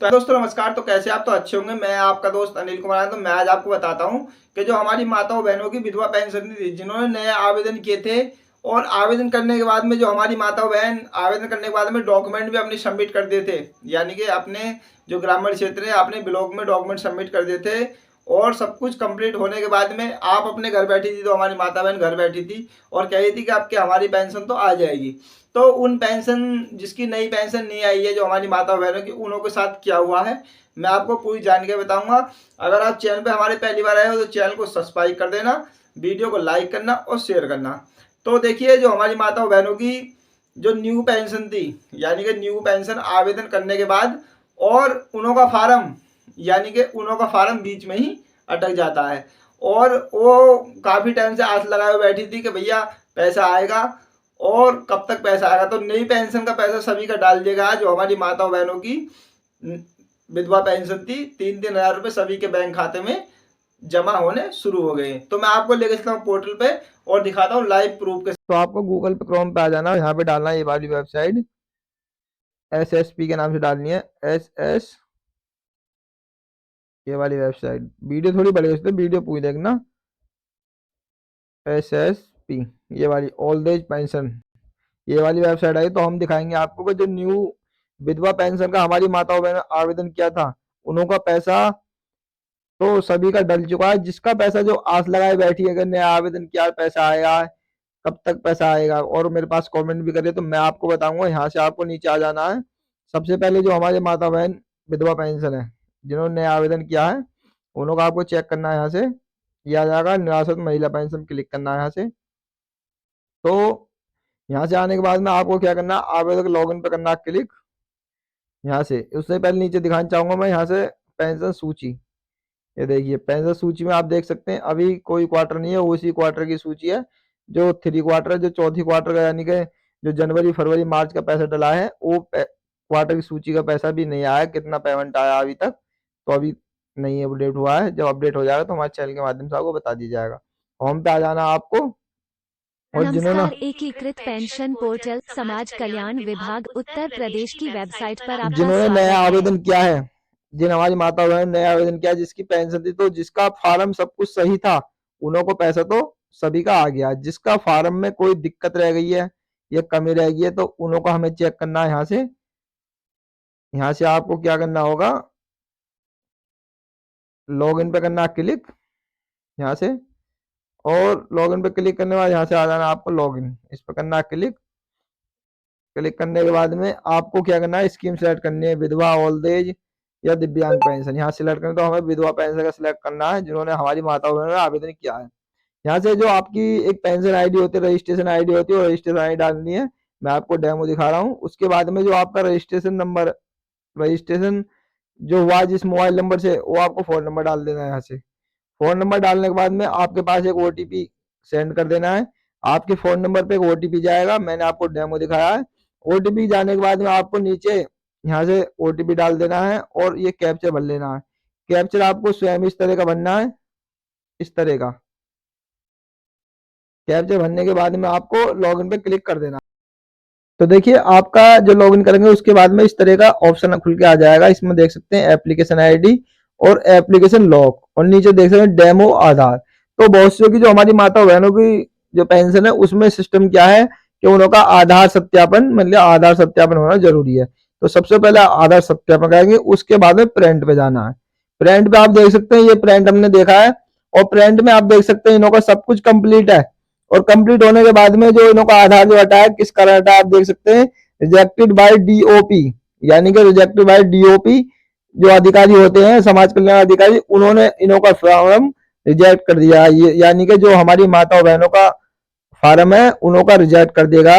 तो दोस्तों नमस्कार। तो कैसे आप तो अच्छे होंगे। मैं आपका दोस्त अनिल कुमार। तो मैं आज आपको बताता हूं कि जो हमारी माताओं बहनों की विधवा पेंशन थी, जिन्होंने नए आवेदन किए थे और आवेदन करने के बाद में जो हमारी माताओं बहन आवेदन करने के बाद में डॉक्यूमेंट भी अपने सबमिट कर दिए थे, यानी कि अपने जो ग्रामीण क्षेत्र है अपने ब्लॉक में डॉक्यूमेंट सबमिट कर दिए थे और सब कुछ कंप्लीट होने के बाद में आप अपने घर बैठी थी, तो हमारी माता बहन घर बैठी थी और कह रही थी कि आपके हमारी पेंशन तो आ जाएगी। तो उन पेंशन जिसकी नई पेंशन नहीं आई है, जो हमारी माता बहनों की, उनों के साथ क्या हुआ है मैं आपको पूरी जानकारी बताऊंगा। अगर आप चैनल पे हमारे पहली बार आए हो तो चैनल को सब्सक्राइब कर देना, वीडियो को लाइक करना और शेयर करना। तो देखिए, जो हमारी माता बहनों की जो न्यू पेंशन थी, यानी कि न्यू पेंशन आवेदन करने के बाद और उनों का फार्म, यानी कि उनों का फार्म बीच में ही अटक जाता है और वो काफ़ी टाइम से आस लगाए हुए बैठी थी कि भैया पैसा आएगा और कब तक पैसा आएगा। तो नई पेंशन का पैसा सभी का डाल दिएगा। जो हमारी माताओं बहनों की विधवा पेंशन थी, 3-3 हज़ार रुपये सभी के बैंक खाते में जमा होने शुरू हो गए। तो मैं आपको लेकर चलता हूँ पोर्टल पे और दिखाता हूँ लाइव प्रूफ के। तो आपको गूगल पे क्रोम पे आ जाना, यहाँ पे डालना है ये वाली वेबसाइट, SSP के नाम से डालनी है। SS ये वाली वेबसाइट, वीडियो थोड़ी बड़ी है इसलिए वीडियो पूरी देखना। SSP ये वाली ओल्ड एज पेंशन, ये वाली वेबसाइट आई। तो हम दिखाएंगे आपको कि जो न्यू विधवा पेंशन का हमारी माताओं बहनों ने आवेदन किया था, उन्हों का पैसा तो सभी का डल चुका है। जिसका पैसा जो आस लगाए बैठी है, अगर नया आवेदन किया पैसा आएगा, कब तक पैसा आएगा, और मेरे पास कमेंट भी करे तो मैं आपको बताऊंगा। यहाँ से आपको नीचे आ जाना है। सबसे पहले जो हमारे माता बहन विधवा पेंशन है जिन्होंने नया आवेदन किया है, उन्हों का आपको चेक करना है। यहाँ से ये आ जाएगा निराश्रित महिला पेंशन, क्लिक करना है यहाँ से। तो यहाँ से आने के बाद में आपको क्या करना है, आवेदक लॉगिन पे करना है क्लिक। यहाँ से उससे पहले नीचे दिखाना चाहूंगा मैं यहाँ से पेंशन सूची। ये देखिए पेंशन सूची में आप देख सकते हैं अभी कोई क्वार्टर नहीं है, उसी क्वार्टर की सूची है। जो 3 क्वार्टर है, जो चौथी क्वार्टर का, यानी कि जो जनवरी फरवरी मार्च का पैसा डला है, वो क्वार्टर की सूची का पैसा भी नहीं आया, कितना पेमेंट आया अभी तक तो अभी नहीं अपडेट हुआ है। जब अपडेट हो जाएगा तो हमारे चैनल के माध्यम से आपको बता दिया जाएगा। होम पे आ जाना आपको। और जिन्होंने नमस्कार, एकीकृत पेंशन पोर्टल समाज कल्याण विभाग उत्तर प्रदेश की वेबसाइट पर आपका जिन्होंने नया स्वागत है। आवेदन किया है, जिन हमारी माता बहन ने नया आवेदन किया, जिसकी पेंशन थी, तो जिसका फार्म सब कुछ सही था, उन्हों को पैसा तो सभी का आ गया। जिसका फार्म में कोई दिक्कत रह गई है या कमी रह गई है, तो उन्हों को हमें चेक करना है। यहाँ से आपको क्या करना होगा, लॉगिन पे करना क्लिक यहाँ से। और लॉगिन पे क्लिक करने के बाद यहाँ से आ जाना आपको लॉगिन, इस पर करना क्लिक। क्लिक करने के बाद में आपको क्या करना है, स्कीम सेलेक्ट करनी है, विधवा, ओल्ड एज या दिव्यांग पेंशन। यहाँ सिलेक्ट करना, तो हमें विधवा पेंशन का सिलेक्ट करना है, जिन्होंने हमारी माता बहनों ने आवेदन किया है। यहाँ से जो आपकी एक पेंशन आईडी होती है, रजिस्ट्रेशन आईडी होती है, वो रजिस्ट्रेशन आईडी डालनी है। मैं आपको डेमो दिखा रहा हूँ। उसके बाद में जो आपका रजिस्ट्रेशन नंबर, रजिस्ट्रेशन जो हुआ जिस मोबाइल नंबर से, वो आपको फोन नंबर डाल देना है। यहाँ से फोन नंबर डालने के बाद में आपके पास एक OTP सेंड कर देना है। आपके फोन नंबर पे एक OTP जाएगा, मैंने आपको डेमो दिखाया है। OTP जाने के बाद में आपको नीचे यहाँ से OTP डाल देना है और ये कैप्चर भर लेना है। कैप्चर आपको स्वयं इस तरह का भरना है, इस तरह का। कैप्चर भरने के बाद में आपको लॉगिन पे क्लिक कर देना। तो देखिए आपका जो लॉगिन करेंगे उसके बाद में इस तरह का ऑप्शन खुल के आ जाएगा। इसमें देख सकते हैं एप्लीकेशन आईडी और एप्लीकेशन लॉक, और नीचे देख सकते हैं डेमो आधार। तो बहुत से की जो हमारी माता बहनों की जो पेंशन है, उसमें सिस्टम क्या है कि उनका आधार सत्यापन, मतलब आधार सत्यापन होना जरूरी है। तो सबसे पहले आधार सत्यापन करेंगे, उसके बाद में प्रिंट पे जाना है। प्रिंट पे आप देख सकते हैं, ये प्रिंट हमने देखा है और प्रिंट में आप देख सकते हैं इनका सब कुछ कंप्लीट है। और कंप्लीट होने के बाद में जो इनका आधार जो हटा है, किस कारण हटा है आप देख सकते हैं, रिजेक्टेड बाय DOP, यानी कि रिजेक्टेड बाय DOP जो अधिकारी होते हैं, समाज कल्याण अधिकारी, उन्होंने इनका फॉर्म रिजेक्ट कर दिया है। यानी कि जो हमारी माता और बहनों का फार्म है, उनका रिजेक्ट कर देगा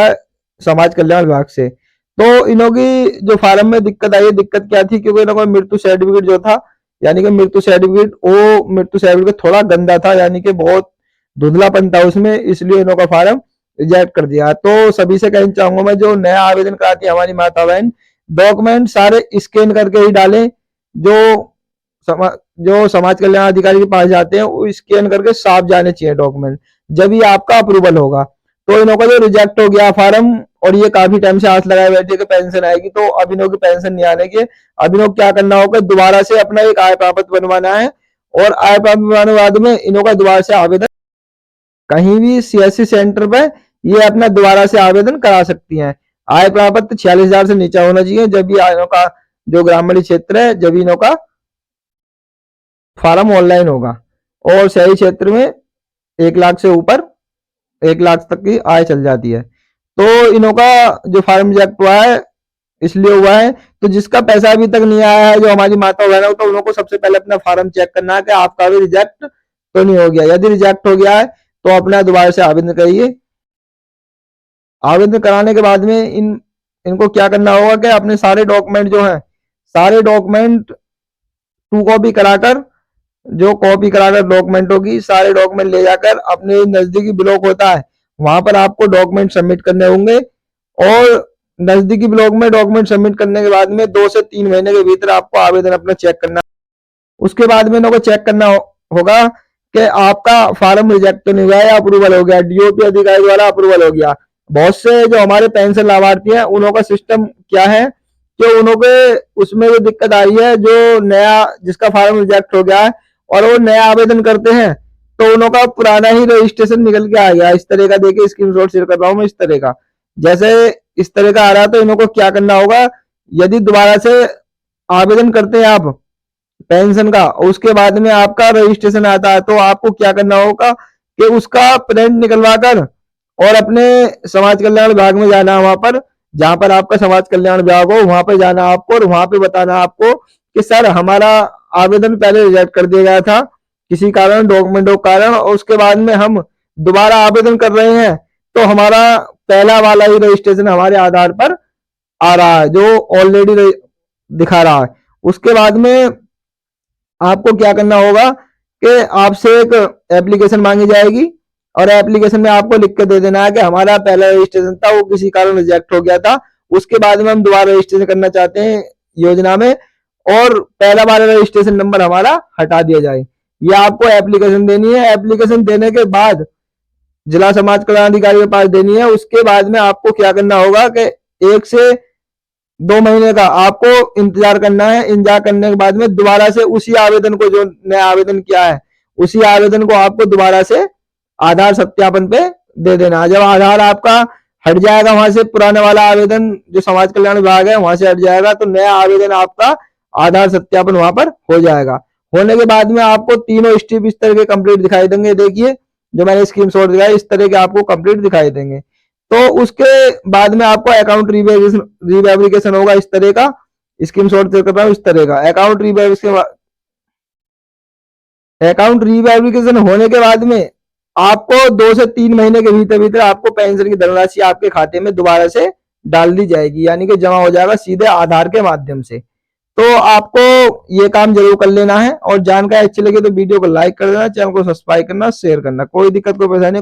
समाज कल्याण विभाग से। तो इनों की जो फार्म में दिक्कत आई है, दिक्कत क्या थी, क्योंकि इनका मृत्यु सर्टिफिकेट जो था, यानी कि मृत्यु सर्टिफिकेट, वो मृत्यु सर्टिफिकेट थोड़ा गंदा था, यानी कि बहुत धुंधलापन था उसमें, इसलिए इनका फार्म रिजेक्ट कर दिया। तो सभी से कहना चाहूंगा मैं, जो नया आवेदन कराती है हमारी माता बहन, डॉक्यूमेंट सारे स्कैन करके ही डालें। जो जो समाज कल्याण अधिकारी के पास जाते हैं, वो स्कैन करके साफ जाने चाहिए डॉक्यूमेंट, जब ही आपका अप्रूवल होगा। तो इन्हों का जो रिजेक्ट हो गया फार्म, और ये काफी टाइम से आस लगाए बैठे कि पेंशन आएगी, तो अब इन्हों की पेंशन नहीं आने की, अब इन्हों क्या करना होगा, दोबारा से अपना एक आय प्रपत्र बनवाना है। और आय प्रपत्र बनवाने के बाद में इन्हों का दोबारा से आवेदन कहीं भी सीएससी सेंटर पे ये अपना दोबारा से आवेदन करा सकती हैं। आय प्रपत्र 46,000 से नीचे होना चाहिए जब ये इन्हों का जो ग्रामीण क्षेत्र है, जब इन्हों का फार्म ऑनलाइन होगा। और शहरी क्षेत्र में 1 लाख से ऊपर 1 लाख तक की आय चल जाती है। तो इन्हों का जो फार्म रिजेक्ट हुआ है इसलिए हुआ है, तो जिसका पैसा अभी तक नहीं आया है, जो हमारी माता बहन है, तो उनको सबसे पहले अपना फार्म चेक करना है कि आपका भी रिजेक्ट तो नहीं हो गया। यदि रिजेक्ट हो गया है तो अपना दोबारा से आवेदन करिए। आवेदन कराने के बाद में इनको क्या करना होगा कि अपने सारे डॉक्यूमेंट जो हैं, सारे डॉक्यूमेंट 2 कॉपी कराकर, जो कॉपी कराकर डॉक्यूमेंट होगी, सारे डॉक्यूमेंट ले जाकर अपने नजदीकी ब्लॉक होता है वहां पर आपको डॉक्यूमेंट सबमिट करने होंगे। और नजदीकी ब्लॉक में डॉक्यूमेंट सबमिट करने के बाद में 2 से 3 महीने के भीतर आपको आवेदन अपना चेक करना। उसके बाद में इनको चेक करना होगा कि आपका फार्म रिजेक्ट तो नहीं हुआ या अप्रूवल हो गया, डीओपी अधिकारी द्वारा अप्रूवल हो गया। बहुत से जो हमारे पेंशन लाभार्थी हैं उन्हों का सिस्टम क्या है कि उन्हों के उसमें जो दिक्कत आई है, जो नया जिसका फार्म रिजेक्ट हो गया है और वो नया आवेदन करते हैं, तो उन्हों का पुराना ही रजिस्ट्रेशन निकल के आ गया। इस तरह का देखिए स्क्रीनशॉट शेयर कर रहा हूँ मैं, इस तरह का, जैसे इस तरह का आ रहा है। तो इन्हों को क्या करना होगा, यदि दोबारा से आवेदन करते हैं आप पेंशन का, उसके बाद में आपका रजिस्ट्रेशन आता है, तो आपको क्या करना होगा कि उसका प्रिंट निकलवा कर और अपने समाज कल्याण विभाग में जाना, वहां पर जहां पर आपका समाज कल्याण विभाग हो वहां पर जाना आपको, और वहां पे बताना आपको कि सर हमारा आवेदन पहले रिजेक्ट कर दिया गया था किसी कारण, डॉक्यूमेंटों के कारण, और उसके बाद में हम दोबारा आवेदन कर रहे हैं, तो हमारा पहला वाला ही रजिस्ट्रेशन हमारे आधार पर आ रहा है जो ऑलरेडी दिखा रहा है। उसके बाद में आपको क्या करना होगा कि आपसे एक एप्लीकेशन मांगी जाएगी, और एप्लीकेशन में आपको लिख के दे देना है कि हमारा पहला रजिस्ट्रेशन था वो किसी कारण रिजेक्ट हो गया था, उसके बाद में हम दोबारा रजिस्ट्रेशन करना चाहते हैं योजना में, और पहला वाला रजिस्ट्रेशन नंबर हमारा हटा दिया जाए। ये आपको एप्लीकेशन देनी है। एप्लीकेशन देने के बाद जिला समाज कल्याण अधिकारी के पास देनी है। उसके बाद में आपको क्या करना होगा कि 1 से 2 महीने का आपको इंतजार करना है। इंतजार करने के बाद में दोबारा से उसी आवेदन को, जो नया आवेदन किया है, उसी आवेदन को आपको दोबारा से आधार सत्यापन पे दे देना। जब आधार आपका हट जाएगा वहां से, पुराने वाला आवेदन जो समाज कल्याण विभाग है वहां से हट जाएगा, तो नया आवेदन आपका आधार सत्यापन वहां पर हो जाएगा। होने के बाद में आपको तीनों स्टेप इस तरह के कंप्लीट दिखाई देंगे। देखिए जो मैंने स्क्रीनशॉट दिखाया, इस तरह के आपको कंप्लीट दिखाई देंगे। तो उसके बाद में आपको अकाउंट रीवेरिफिकेशन होगा, इस तरह का स्क्रीनशॉट देकर कर रहा हूं, इस तरह का अकाउंट रीवेरिफिकेशन होने के बाद में आपको 2 से 3 महीने के भीतर भीतर आपको पेंशन की धनराशि आपके खाते में दोबारा से डाल दी जाएगी, यानी कि जमा हो जाएगा सीधे आधार के माध्यम से। तो आपको ये काम जरूर कर लेना है, और जानकारी अच्छी लगे तो वीडियो को लाइक कर देना, चैनल को सब्सक्राइब करना, शेयर करना। कोई दिक्कत कोई परेशानी